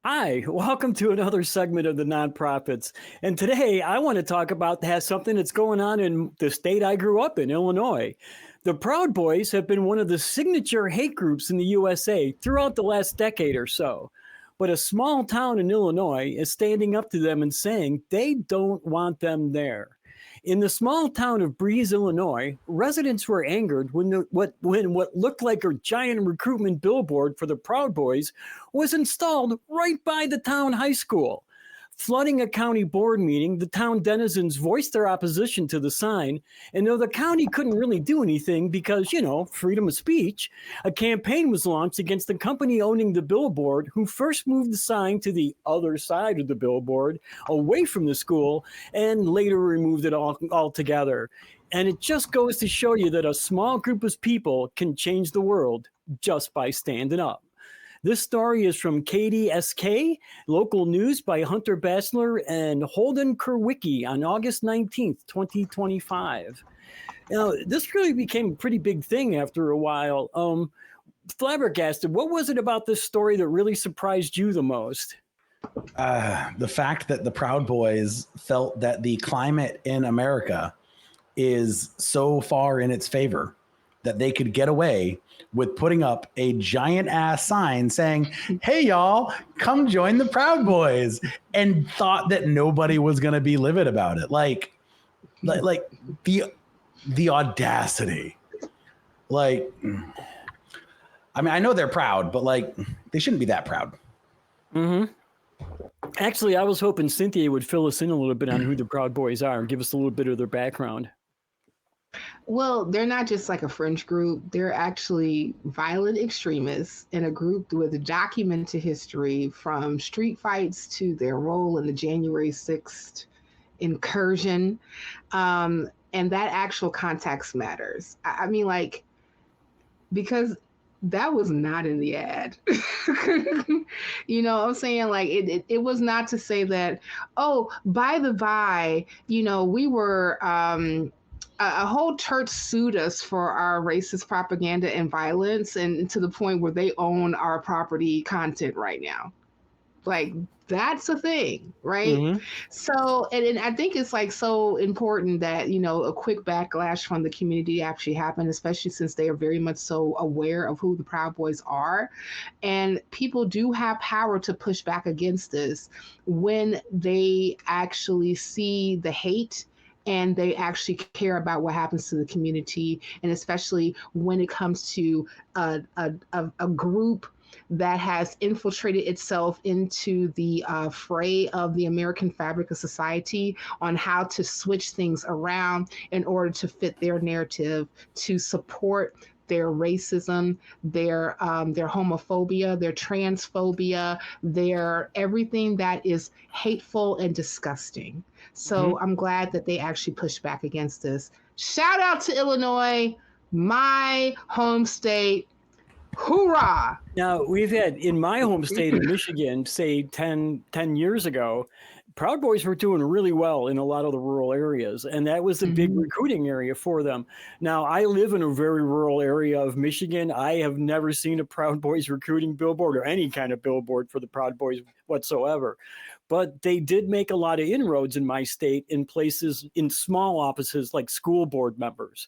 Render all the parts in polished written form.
Hi, welcome to another segment of the Nonprofits. And today I want to talk about something that's going on in the state I grew up in, Illinois. The Proud Boys have been one of the signature hate groups in the USA throughout the last decade or so. But a small town in Illinois is standing up to them and saying they don't want them there. In the small town of Breeze, Illinois, residents were angered when what looked like a giant recruitment billboard for the Proud Boys was installed right by the town high school. Flooding a county board meeting, the town denizens voiced their opposition to the sign, and though the county couldn't really do anything because, freedom of speech, a campaign was launched against the company owning the billboard, who first moved the sign to the other side of the billboard, away from the school, and later removed it altogether. And it just goes to show you that a small group of people can change the world just by standing up. This story is from Katie Askey, local news by Hunter Basler and Holden Wiki on August 19th, 2025. Now, this really became a pretty big thing after a while. Flabbergasted, what was it about this story that really surprised you the most? The fact that the Proud Boys felt that the climate in America is so far in its favor that they could get away with putting up a giant ass sign saying, "Hey y'all, come join the Proud Boys," and thought that nobody was going to be livid about it. Like the audacity. Like, I mean, I know they're proud, but they shouldn't be that proud. Mm-hmm. Actually, I was hoping Cynthia would fill us in a little bit on who the Proud Boys are and give us a little bit of their background. Well, they're not just like a fringe group. They're actually violent extremists in a group with a documented history from street fights to their role in the January 6th incursion. And that actual context matters. I mean, because that was not in the ad. You know what I'm saying? It was not to say that, oh, by the by, we were... a whole church sued us for our racist propaganda and violence, and to the point where they own our property content right now. That's a thing, right? Mm-hmm. So, and I think it's so important that, a quick backlash from the community actually happened, especially since they are very much so aware of who the Proud Boys are. And people do have power to push back against this when they actually see the hate and they actually care about what happens to the community, and especially when it comes to a group that has infiltrated itself into the fray of the American fabric of society on how to switch things around in order to fit their narrative, to support their racism, their homophobia, their transphobia, their everything that is hateful and disgusting. So I'm glad that they actually pushed back against this. Shout out to Illinois, my home state. Hoorah! Now, we've had, in my home state of Michigan, say 10 years ago, Proud Boys were doing really well in a lot of the rural areas, and that was the big recruiting area for them. Now, I live in a very rural area of Michigan. I have never seen a Proud Boys recruiting billboard or any kind of billboard for the Proud Boys whatsoever. But they did make a lot of inroads in my state in places, in small offices like school board members.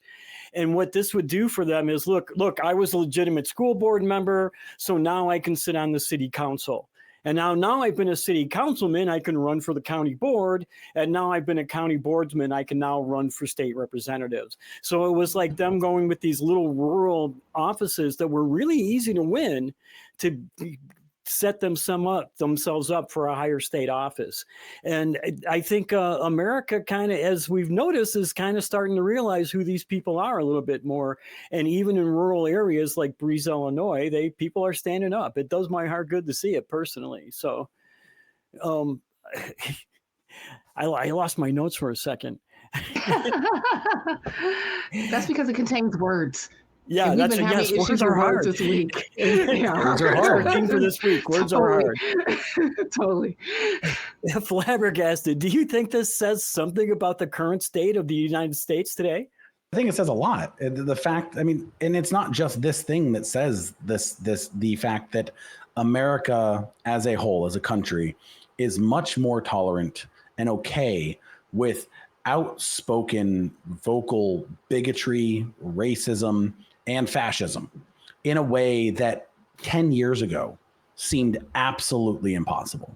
And what this would do for them is, look, I was a legitimate school board member, so now I can sit on the city council. And now I've been a city councilman, I can run for the county board. And now I've been a county boardsman, I can now run for state representatives. So it was like them going with these little rural offices that were really easy to win to set themselves up for a higher state office. And I think America kind of, as we've noticed, is kind of starting to realize who these people are a little bit more. And even in rural areas like Breeze, Illinois, people are standing up. It does my heart good to see it personally. So I lost my notes for a second. That's because it contains words. Yeah, that's yes. Words are hard this week. Words are hard. Thing for this week. Words are hard. Totally. Flabbergasted. Do you think this says something about the current state of the United States today? I think it says a lot. The fact, I mean, and it's not just this thing that says this. The fact that America as a whole, as a country, is much more tolerant and okay with outspoken vocal bigotry, racism, and fascism in a way that 10 years ago seemed absolutely impossible.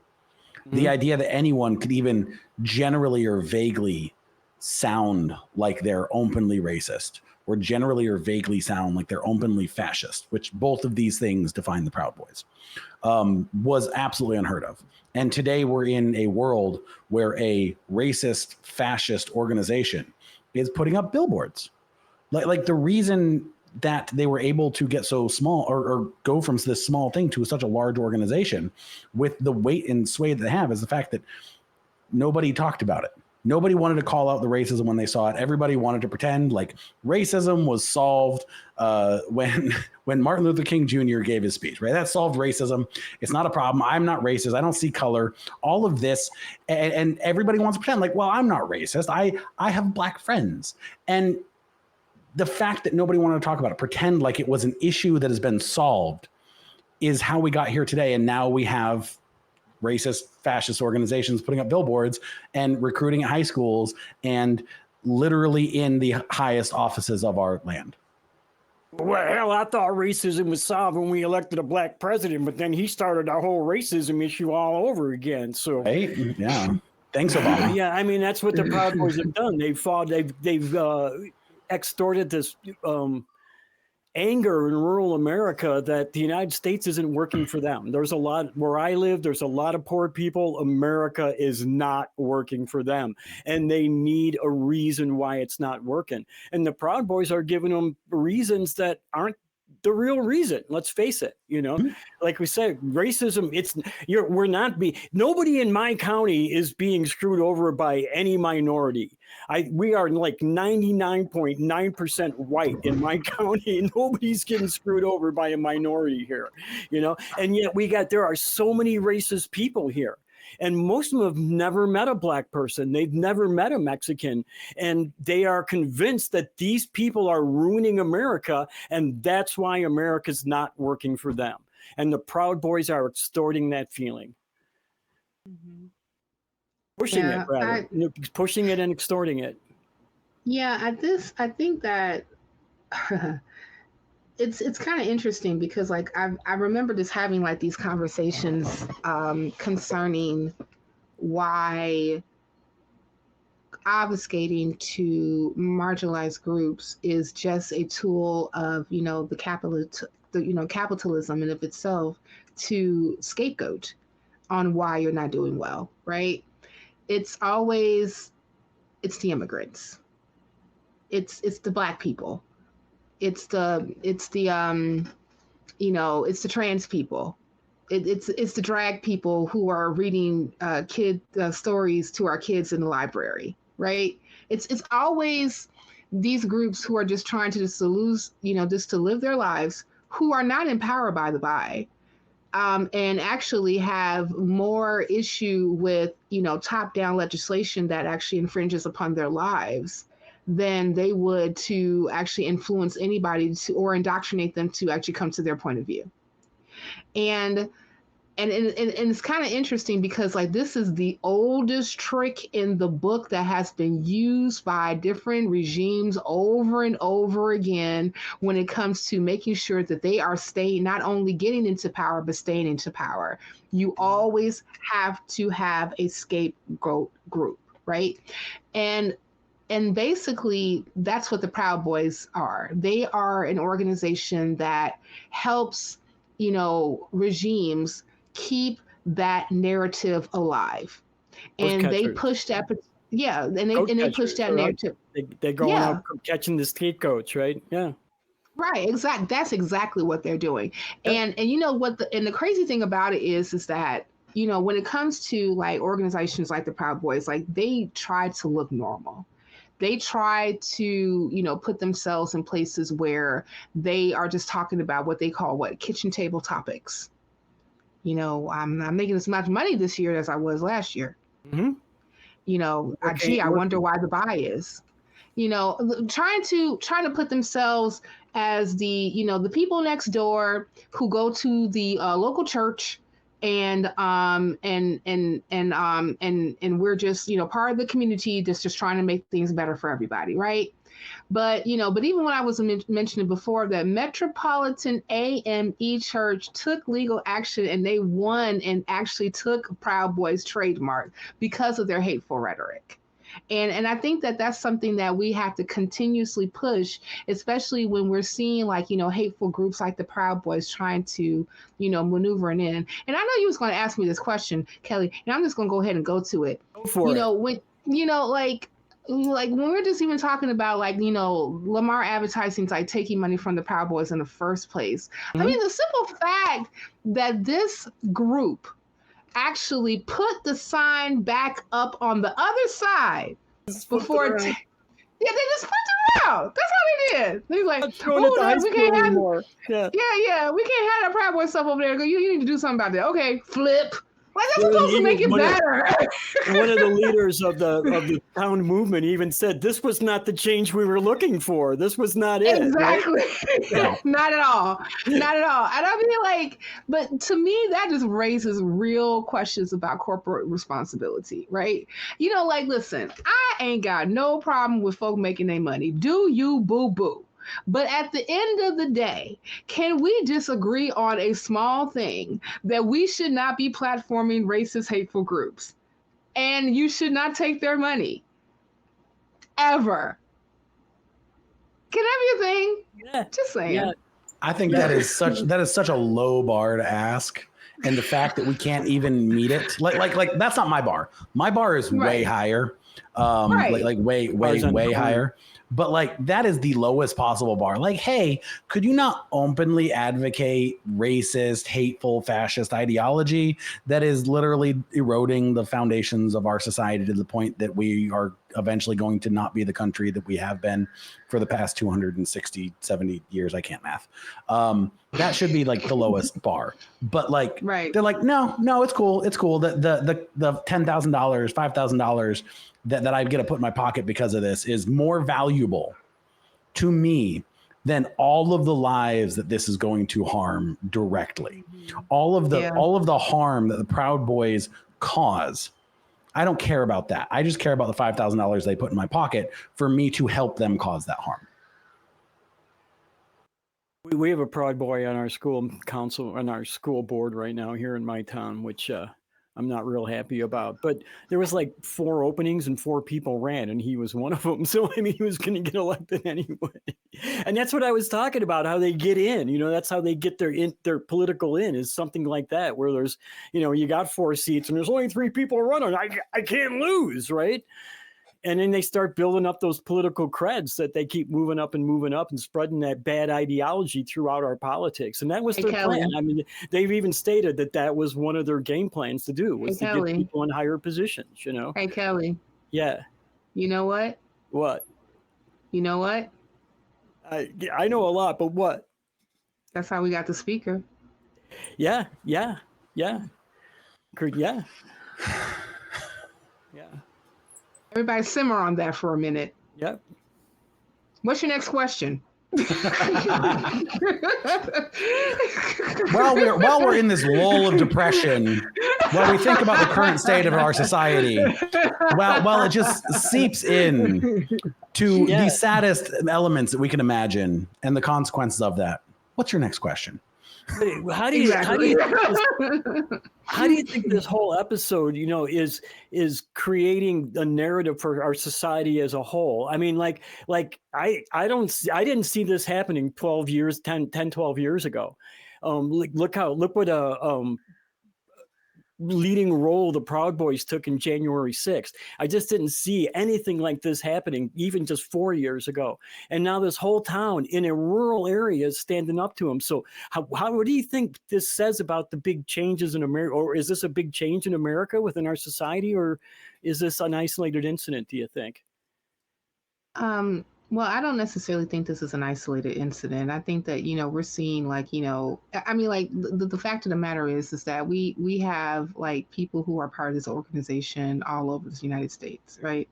Mm-hmm. The idea that anyone could even generally or vaguely sound like they're openly racist, or generally or vaguely sound like they're openly fascist, which both of these things define the Proud Boys, was absolutely unheard of. And today we're in a world where a racist, fascist organization is putting up billboards. Like the reason that they were able to get so small or go from this small thing to such a large organization with the weight and sway that they have is the fact that nobody talked about it. Nobody wanted to call out the racism when they saw it. Everybody wanted to pretend like racism was solved when Martin Luther King Jr. gave his speech, right? That solved racism. It's not a problem. I'm not racist. I don't see color. All of this. And everybody wants to pretend like, well, I'm not racist. I have black friends. And the fact that nobody wanted to talk about it, pretend like it was an issue that has been solved, is how we got here today. And now we have racist, fascist organizations putting up billboards and recruiting at high schools and literally in the highest offices of our land. Well, hell, I thought racism was solved when we elected a black president, but then he started our whole racism issue all over again. So, right? Yeah. Thanks, Obama. Yeah, I mean, that's what the Proud Boys have done. They've extorted this anger in rural America that the United States isn't working for them. There's a lot where I live. There's a lot of poor people. America is not working for them, and they need a reason why it's not working. And the Proud Boys are giving them reasons that aren't the real reason. Let's face it. Like we said, racism. Nobody in my county is being screwed over by any minority. We are like 99.9% white in my county. Nobody's getting screwed over by a minority here, and yet there are so many racist people here. And most of them have never met a black person. They've never met a Mexican. And they are convinced that these people are ruining America. And that's why America's not working for them. And the Proud Boys are extorting that feeling. Mm-hmm. Pushing it, rather. Pushing it and extorting it. Yeah, I think that it's kind of interesting because I remember just having like these conversations concerning why obfuscating to marginalized groups is just a tool of the capitalism in of itself to scapegoat on why you're not doing well, right? It's the immigrants, it's the black people. It's the trans people. It's the drag people who are reading kid stories to our kids in the library, right? It's always these groups who are just trying to just to live their lives, who are not empowered by the by, and actually have more issue with top-down legislation that actually infringes upon their lives than they would to actually influence anybody or indoctrinate them to actually come to their point of view. And it's kind of interesting because this is the oldest trick in the book that has been used by different regimes over and over again when it comes to making sure that they are not only getting into power, but staying into power. You always have to have a scapegoat group, right? And basically, that's what the Proud Boys are. They are an organization that helps, regimes keep that narrative alive. And they push that, they push that narrative. They're going out catching the scapegoats, right? Yeah. Right, exactly. That's exactly what they're doing. Yep. And the crazy thing about it is that, when it comes to organizations like the Proud Boys, they try to look normal. They try to, put themselves in places where they are just talking about what they call kitchen table topics. I'm making as much money this year as I was last year. Mm-hmm. I wonder why the buy is. Trying to put themselves as the, the people next door who go to the local church, and we're just, part of the community that's just trying to make things better for everybody, right? But even when I was mentioning before, that Metropolitan AME Church took legal action, and they won and actually took Proud Boys trademark because of their hateful rhetoric. And I think that that's something that we have to continuously push, especially when we're seeing hateful groups like the Proud Boys trying to, maneuver in. And I know you was going to ask me this question, Kelly, and I'm just going to go ahead and go to it. Go for it. When, like when we're just even talking about Lamar advertising taking money from the Proud Boys in the first place. Mm-hmm. I mean, the simple fact that this group actually put the sign back up on the other side before they just flipped it around. That's how they did. They're like, we can't have anymore. We can't have that Proud Boy stuff over there. You need to do something about that. Okay, flip. Like, that's supposed to make it better. One of the leaders of the town movement even said this was not the change we were looking for. This was not it. Exactly. Right? Not at all. Not at all. And I mean, but to me, that just raises real questions about corporate responsibility, right? Listen, I ain't got no problem with folk making their money. Do you, boo-boo? But at the end of the day, can we disagree on a small thing that we should not be platforming racist, hateful groups? And you should not take their money. Ever. Can that be a thing? Yeah. Just saying. Yeah. I think that is such a low bar to ask. And the fact that we can't even meet it, like that's not my bar. My bar is way higher. Way higher. But that is the lowest possible bar. Hey, could you not openly advocate racist, hateful, fascist ideology that is literally eroding the foundations of our society to the point that we are eventually going to not be the country that we have been for the past 260, 70 years? I can't math. That should be the lowest bar. But they're no, it's cool. It's cool. The $10,000, $5,000 that I get to put in my pocket because of this is more valuable to me than all of the lives that this is going to harm directly. All of the harm that the Proud Boys cause. I don't care about that. I just care about the $5,000 they put in my pocket for me to help them cause that harm. We have a Proud Boy on our school council, on our school board right now here in my town, which I'm not real happy about. But there was 4 openings and 4 people ran, and he was one of them. So, I mean, he was going to get elected anyway. And that's what I was talking about, how they get in. That's how they get their political in, is something like that, where there's, you got 4 seats and there's only 3 people running. I can't lose, right? And then they start building up those political creds that they keep moving up and spreading that bad ideology throughout our politics. And that was their plan. I mean, they've even stated that was one of their game plans to do, was to get people in higher positions, Hey, Kelly. Yeah. You know what? What? You know what? I know a lot, but what? That's how we got the speaker. Yeah. Yeah. Everybody simmer on that for a minute. Yep. What's your next question? While we're in this lull of depression, while we think about the current state of our society, while it just seeps in to the saddest elements that we can imagine and the consequences of that, what's your next question? How do you think this whole episode, is creating a narrative for our society as a whole? I mean, I didn't see this happening 12 years ago. Look what leading role the Proud Boys took in January 6th. I just didn't see anything like this happening even just 4 years ago. And now this whole town in a rural area is standing up to them. So what do you think this says about the big changes in America? Or is this a big change in America within our society? Or is this an isolated incident, do you think? Well, I don't necessarily think this is an isolated incident. I think that, we're seeing the fact of the matter is that we have people who are part of this organization all over the United States, right?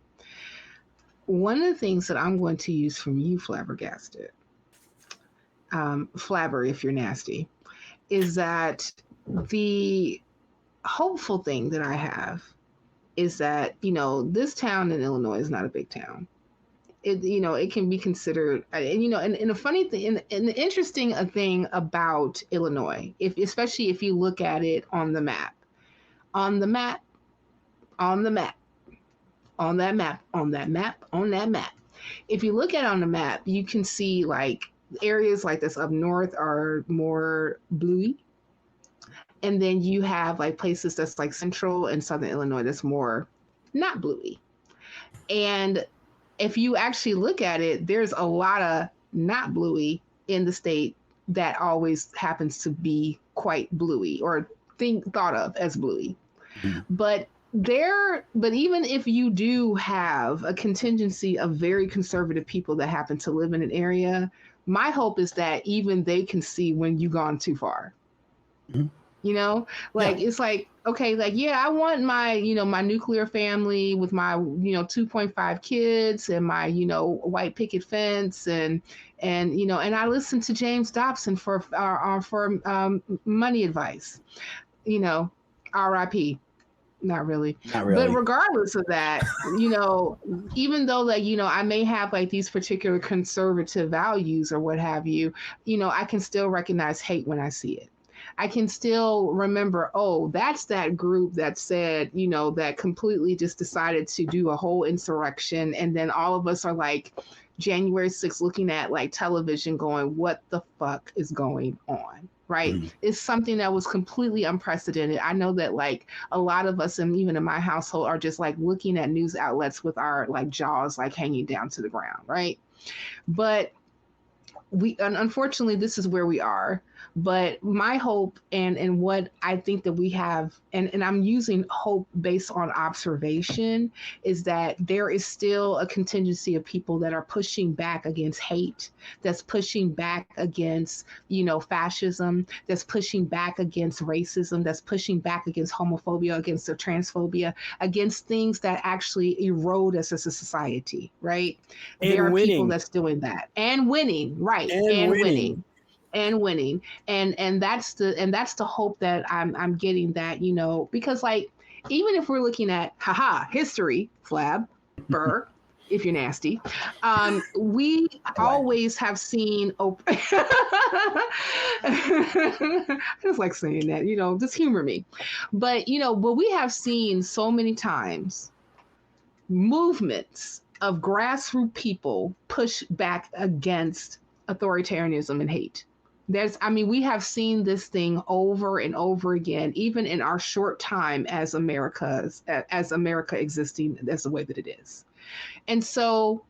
One of the things that I'm going to use from you, Flabbergasted, flabber if you're nasty, is that the hopeful thing that I have is that, this town in Illinois is not a big town. It can be considered, and the funny thing, and the interesting thing about Illinois, especially if you look at it on the map, on the map, on the map, on that map, on that map, on that map. If you look at it on the map, you can see like areas like this up north are more bluey. And then you have like places that's like central and southern Illinois that's more not bluey. And if you actually look at it, there's a lot of not bluey in the state that always happens to be quite bluey or thought of as bluey. Mm-hmm. But even if you do have a contingency of very conservative people that happen to live in an area, my hope is that even they can see when you've gone too far. Mm-hmm. It's like, okay, like, yeah, I want my, my nuclear family with my, 2.5 kids and my, white picket fence and I listen to James Dobson for money advice, RIP. Not really. But regardless of that, even though like, I may have like these particular conservative values or what have you, I can still recognize hate when I see it. I can still remember, oh, that's that group that said, that completely just decided to do a whole insurrection. And then all of us are like January 6th looking at like television going, what the fuck is going on? Right. Mm-hmm. It's something that was completely unprecedented. I know that like a lot of us, and even in my household, are just like looking at news outlets with our like jaws like hanging down to the ground. Right. But unfortunately, this is where we are. But my hope and what I think that we have, and I'm using hope based on observation, is that there is still a contingency of people that are pushing back against hate, that's pushing back against, fascism, that's pushing back against racism, that's pushing back against homophobia, against the transphobia, against things that actually erode us as a society, right? And there are winning. People that's doing that and winning, right? And winning. And that's the hope that I'm getting, that because like even if we're looking at history, flab burr if you're nasty, we always have seen I just like saying that, just humor me, but but we have seen so many times movements of grassroots people push back against authoritarianism and hate. We have seen this thing over and over again, even in our short time as America existing as the way that it is. And so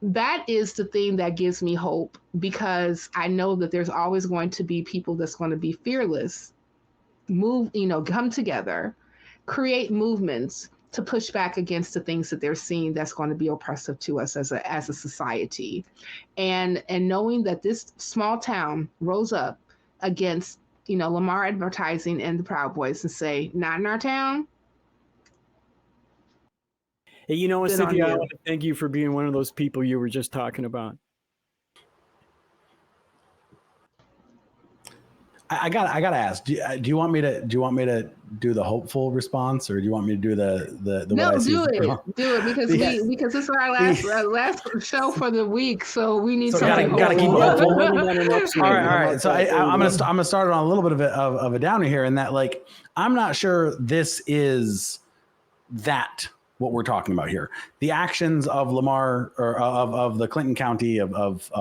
that is the thing that gives me hope, because I know that there's always going to be people that's going to be fearless, come together, create movements to push back against the things that they're seeing that's going to be oppressive to us as a society. And knowing that this small town rose up against, Lamar Advertising and the Proud Boys and say, not in our town. Hey, Cynthia, I want to thank you for being one of those people you were just talking about. I gotta ask. Do you want me to do the hopeful response, or do you want me to do the no? Do it because this is our last show for the week, so we need something. Gotta keep it hopeful. All right. So I'm gonna start on a little bit of a downer here, in that like I'm not sure this is that what we're talking about here. The actions of Lamar or of the Clinton County of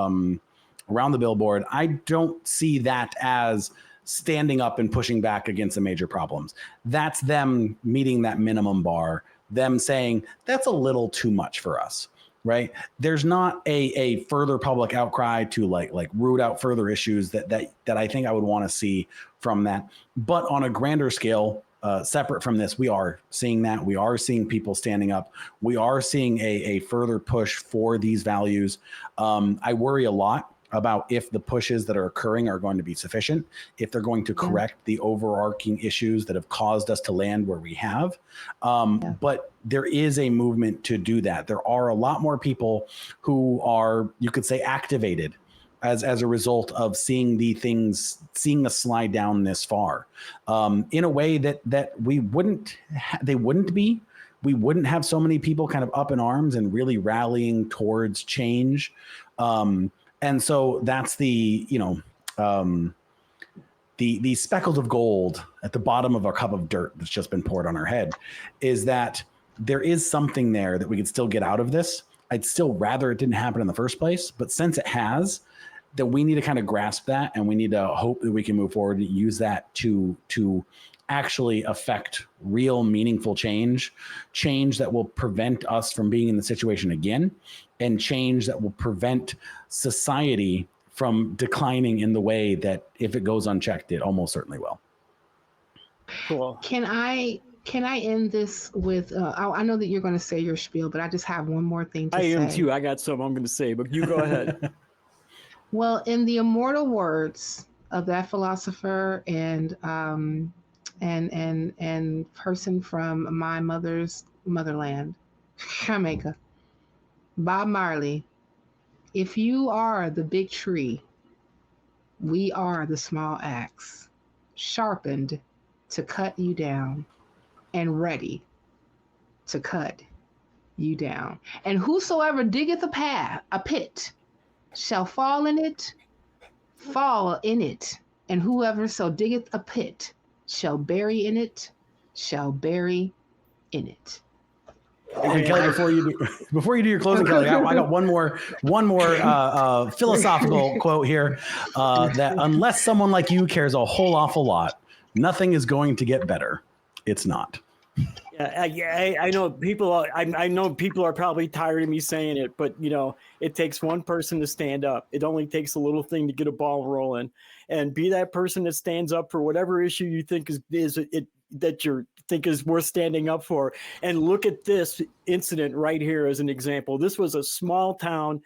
around the billboard, I don't see that as standing up and pushing back against the major problems. That's them meeting that minimum bar, them saying that's a little too much for us, right? There's not a further public outcry to like root out further issues that I think I would want to see from that. But on a grander scale, separate from this, we are seeing that. We are seeing people standing up. We are seeing a further push for these values. I worry a lot about if the pushes that are occurring are going to be sufficient, if they're going to correct the overarching issues that have caused us to land where we have. But there is a movement to do that. There are a lot more people who are, you could say, activated as a result of seeing us slide down this far, in a way that we wouldn't be. We wouldn't have so many people kind of up in arms and really rallying towards change. And so that's the speckled of gold at the bottom of a cup of dirt that's just been poured on our head, is that there is something there that we could still get out of this. I'd still rather it didn't happen in the first place, but since it has, that we need to kind of grasp that, and we need to hope that we can move forward and use that to actually affect real meaningful change that will prevent us from being in the situation again, and change that will prevent society from declining in the way that, if it goes unchecked, it almost certainly will. Cool. Can I end this with, I know that you're going to say your spiel, but I just have one more thing to say. I am too. I got something I'm going to say, but you go ahead. Well, in the immortal words of that philosopher and person from my mother's motherland, Jamaica, Bob Marley, if you are the big tree, we are the small axe, sharpened to cut you down and ready to cut you down. And whosoever diggeth a pit shall fall in it. And whoever so diggeth a pit shall bury in it. And Kelly, before you do your closing, Kelly, I got one more philosophical quote here, that unless someone like you cares a whole awful lot, nothing is going to get better. It's not. Yeah, I know people. I know people are probably tired of me saying it, but it takes one person to stand up. It only takes a little thing to get a ball rolling, and be that person that stands up for whatever issue you think is worth standing up for. And look at this incident right here as an example. This was a small town.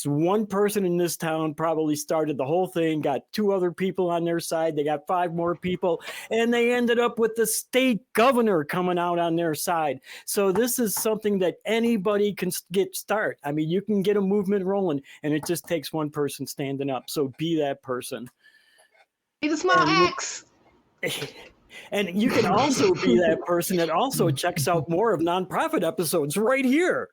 One person in this town probably started the whole thing, got 2 other people on their side. They got 5 more people, and they ended up with the state governor coming out on their side. So this is something that anybody can start. I mean, you can get a movement rolling, and it just takes one person standing up. So be that person. Be the small axe. And you can also be that person that also checks out more of nonprofit episodes right here.